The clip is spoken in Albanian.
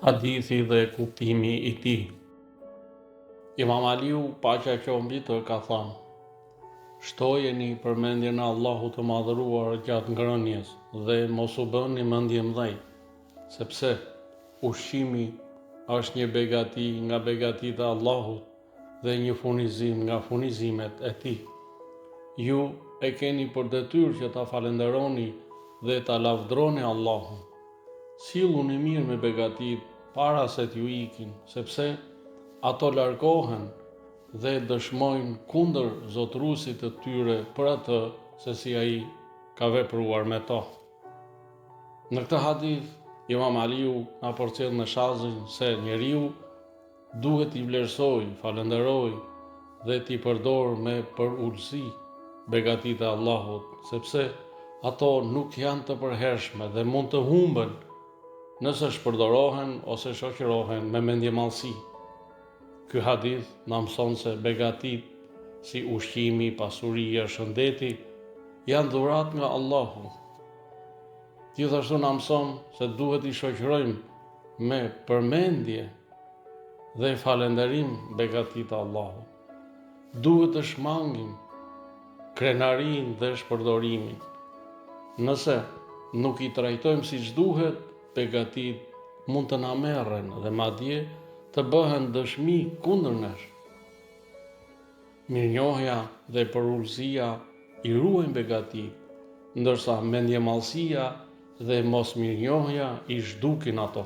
Hadithi dhe kuptimi i tij. Imam Aliu, paqja qoftë mbi të, ka thënë: shtojeni përmendjen e Allahut të madhëruar gjatë ngrënies dhe mos u bëni mendje mëdhej, sepse ushqimi është një begati nga begatitë e Allahut dhe një furnizim nga furnizimet e tij. Ju e keni për detyrë që ta falenderoni dhe ta lavdroni Allahun. Silluni mirë me begatit para se t'ju ikin, sepse ato largohen dhe dëshmojnë kundër zotëruesit të tyre për atë se si ai ka vepruar me to. Në këtë hadith, Imam Aliu na përcjell në shazin se njeriu duhet t'i vlerësoj, falenderoj dhe t'i përdor me përulësi begatitë e Allahut, sepse ato nuk janë të përhershme dhe mund të humben nëse shpërdorohen ose shoqërohen me mendjemallësi. Ky hadith na mëson se begatitë si ushqimi, pasuria, shëndeti janë dhurat nga Allahu. Gjithashtu na mëson se duhet i shoqërojmë me përmendje dhe falënderim begatitë e Allahut. Duhet të shmangim krenarinë dhe shpërdorimin. Nëse nuk i trajtojmë siç duhet, begatitë mund të na merren dhe madje të bëhen dëshmi kundër nesh. Mirënjohja dhe përulësia i ruajnë begatitë, ndërsa mendjemallësia dhe mosmirënjohja i zhdukin ato.